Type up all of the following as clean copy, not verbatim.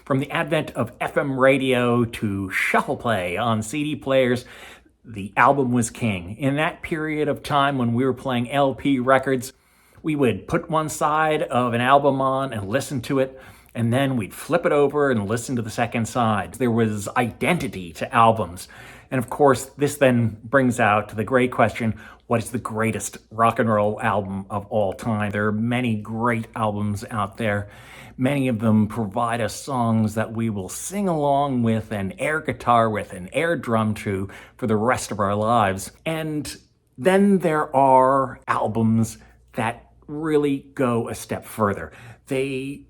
From the advent of FM radio to shuffle play on CD players, the album was king. In that period of time when we were playing LP records, we would put one side of an album on and listen to it, and then we'd flip it over and listen to the second side. There was identity to albums. And of course, this then brings out the great question, what is the greatest rock and roll album of all time? There are many great albums out there. Many of them provide us songs that we will sing along with and air guitar with and air drum to for the rest of our lives. And then there are albums that really go a step further. They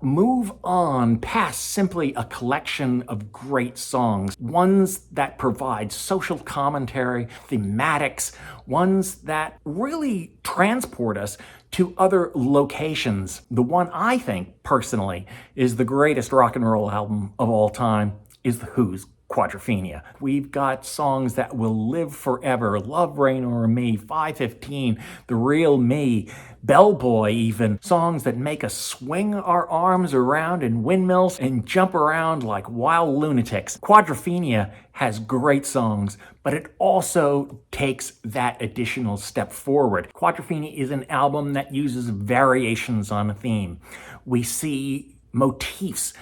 move on past simply a collection of great songs, ones that provide social commentary, thematics, ones that really transport us to other locations. The one I think, personally, is the greatest rock and roll album of all time is The Who's Quadrophenia. We've got songs that will live forever. Love, Rain Over Me, 515, The Real Me, Bellboy even. Songs that make us swing our arms around in windmills and jump around like wild lunatics. Quadrophenia has great songs, but it also takes that additional step forward. Quadrophenia is an album that uses variations on a theme. We see motifs.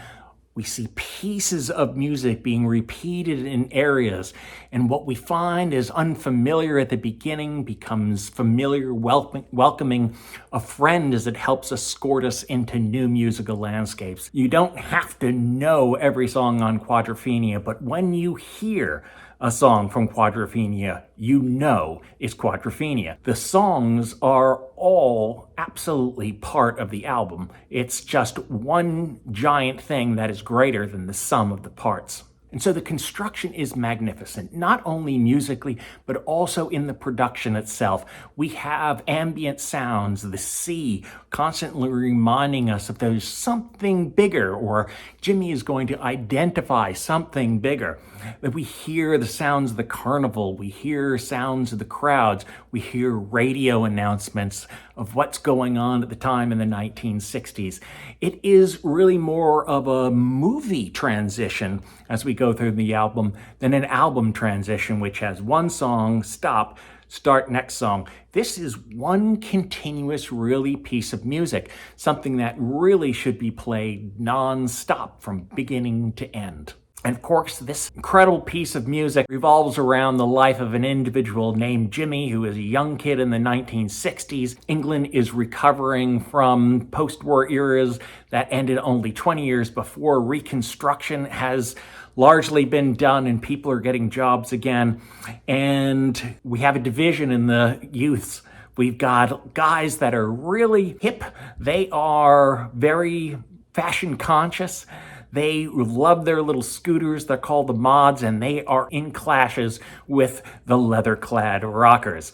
We see pieces of music being repeated in areas, and what we find is unfamiliar at the beginning becomes familiar, welcoming a friend as it helps escort us into new musical landscapes. You don't have to know every song on Quadrophenia, but when you hear a song from Quadrophenia, you know it's Quadrophenia. The songs are all absolutely part of the album. It's just one giant thing that is greater than the sum of the parts. And so the construction is magnificent, not only musically, but also in the production itself. We have ambient sounds, the sea constantly reminding us that there's something bigger, or Jimmy is going to identify something bigger. That we hear the sounds of the carnival, we hear sounds of the crowds, we hear radio announcements of what's going on at the time in the 1960s. It is really more of a movie transition as we go through the album than an album transition, which has one song, stop, start next song. This is one continuous, really piece of music, something that really should be played non-stop from beginning to end. And of course, this incredible piece of music revolves around the life of an individual named Jimmy, who is a young kid in the 1960s. England is recovering from post-war eras that ended only 20 years before. Reconstruction has largely been done and people are getting jobs again. And we have a division in the youths. We've got guys that are really hip. They are very fashion conscious. They love their little scooters. They're called the mods, and they are in clashes with the leather-clad rockers.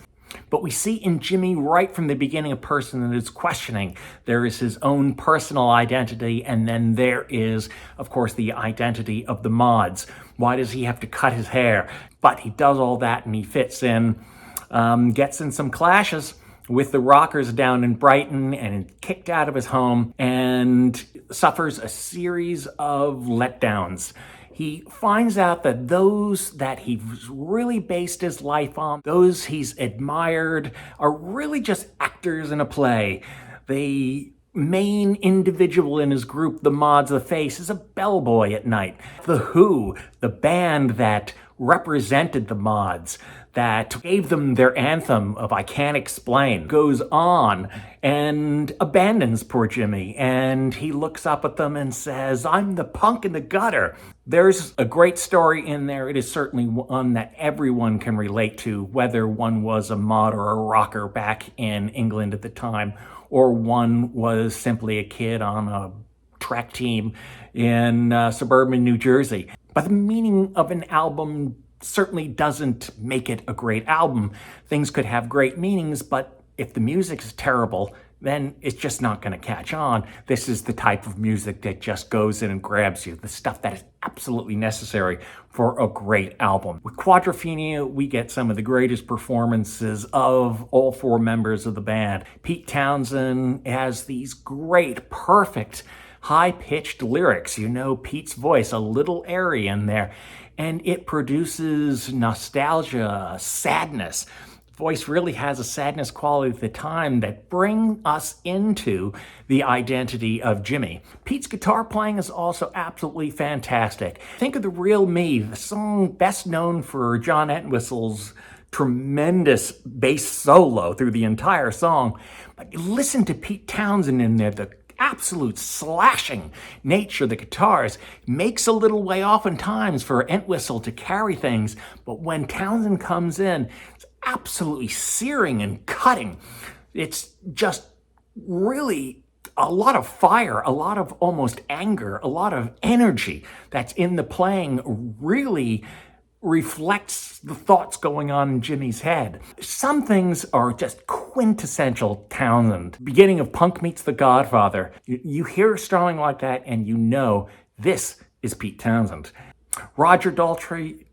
But we see in Jimmy right from the beginning a person that is questioning. There is his own personal identity, and then there is, of course, the identity of the mods. Why does he have to cut his hair? But he does all that, and he fits in, gets in some clashes with the rockers down in Brighton and kicked out of his home and suffers a series of letdowns. He finds out that those that he's really based his life on, those he's admired, are really just actors in a play. The main individual in his group, the Mods, the Face, is a bellboy at night. The Who, the band that represented the Mods, that gave them their anthem of I Can't Explain, goes on and abandons poor Jimmy. And he looks up at them and says, I'm the punk in the gutter. There's a great story in there. It is certainly one that everyone can relate to, whether one was a mod or a rocker back in England at the time, or one was simply a kid on a track team in suburban New Jersey. But the meaning of an album certainly doesn't make it a great album. Things could have great meanings, but if the music is terrible, then it's just not going to catch on. This is the type of music that just goes in and grabs you, the stuff that is absolutely necessary for a great album. With Quadrophenia, we get some of the greatest performances of all four members of the band. Pete Townshend has these great, perfect high-pitched lyrics. You know Pete's voice, a little airy in there, and it produces nostalgia, sadness. Voice really has a sadness quality at the time that bring us into the identity of Jimmy. Pete's guitar playing is also absolutely fantastic. Think of The Real Me, the song best known for John Entwistle's tremendous bass solo through the entire song. But you listen to Pete Townshend in there, the absolute slashing nature of the guitars makes a little way oftentimes for Entwistle to carry things, but when Townshend comes in, it's absolutely searing and cutting. It's just really a lot of fire, a lot of almost anger, a lot of energy that's in the playing, really reflects the thoughts going on in Jimmy's head. Some things are just quintessential Townshend. Beginning of Punk Meets the Godfather. You hear a starling like that and you know this is Pete Townshend. Roger Daltrey,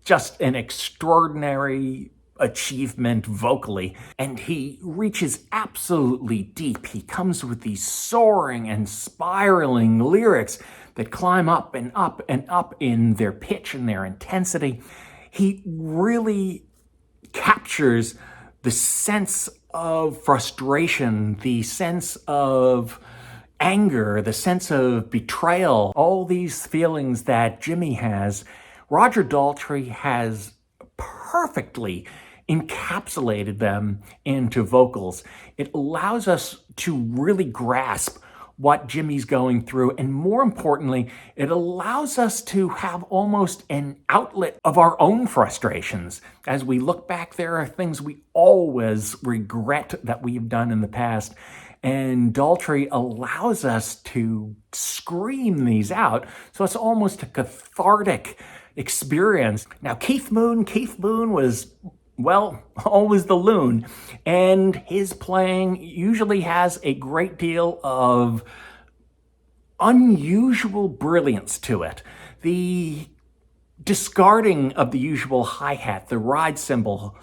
just an extraordinary achievement vocally, and he reaches absolutely deep. He comes with these soaring and spiraling lyrics that climb up and up and up in their pitch and their intensity. He really captures the sense of frustration, the sense of anger, the sense of betrayal, all these feelings that Jimmy has. Roger Daltrey has perfectly encapsulated them into vocals. It allows us to really grasp what Jimmy's going through, and more importantly, it allows us to have almost an outlet of our own frustrations. As we look back, there are things we always regret that we've done in the past, and Daltrey allows us to scream these out, so it's almost a cathartic experience. Now, Keith Moon was, well, always the loon, and his playing usually has a great deal of unusual brilliance to it. The discarding of the usual hi-hat, the ride cymbal,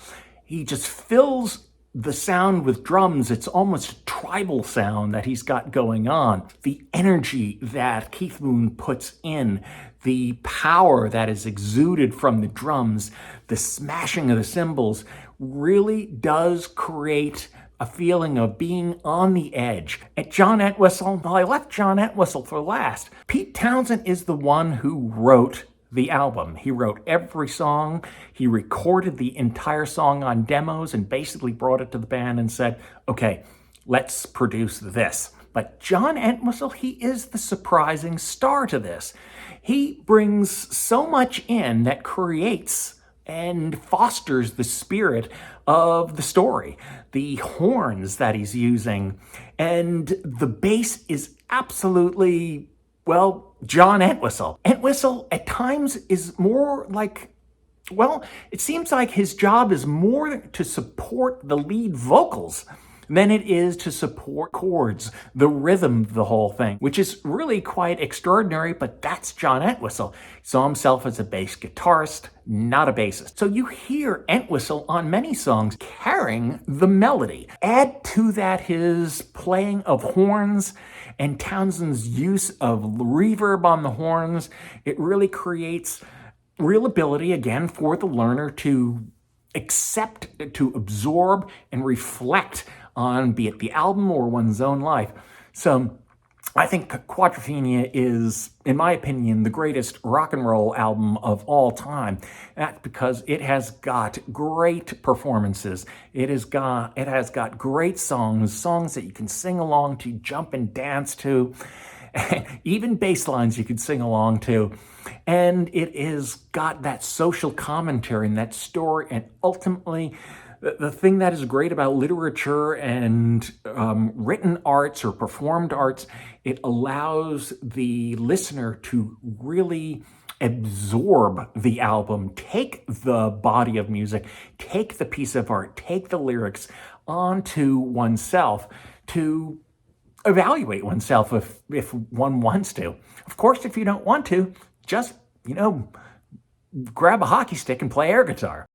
he just fills the sound with drums. It's almost a tribal sound that he's got going on. The energy that Keith Moon puts in, the power that is exuded from the drums, the smashing of the cymbals really does create a feeling of being on the edge. At John Entwistle, well, I left John Entwistle for last. Pete Townshend is the one who wrote the album. He wrote every song. He recorded the entire song on demos and basically brought it to the band and said, okay, let's produce this. But John Entwistle, he is the surprising star to this. He brings so much in that creates and fosters the spirit of the story. The horns that he's using, and the bass is absolutely, well, John Entwistle. Entwistle at times is more like, well, it seems like his job is more to support the lead vocals than it is to support chords, the rhythm of the whole thing, which is really quite extraordinary, but that's John Entwistle. He saw himself as a bass guitarist, not a bassist. So you hear Entwistle on many songs carrying the melody. Add to that his playing of horns and Townshend's use of reverb on the horns. It really creates real ability, again, for the learner to accept, to absorb, and reflect on, be it the album or one's own life. So I think Quadrophenia is, in my opinion, the greatest rock and roll album of all time. That's because it has got great performances. It has got great songs that you can sing along to, jump and dance to, even bass lines you could sing along to. And it has got that social commentary and that story, and ultimately, the thing that is great about literature and written arts or performed arts, it allows the listener to really absorb the album, take the body of music, take the piece of art, take the lyrics onto oneself to evaluate oneself if one wants to. Of course, if you don't want to, just, grab a hockey stick and play air guitar.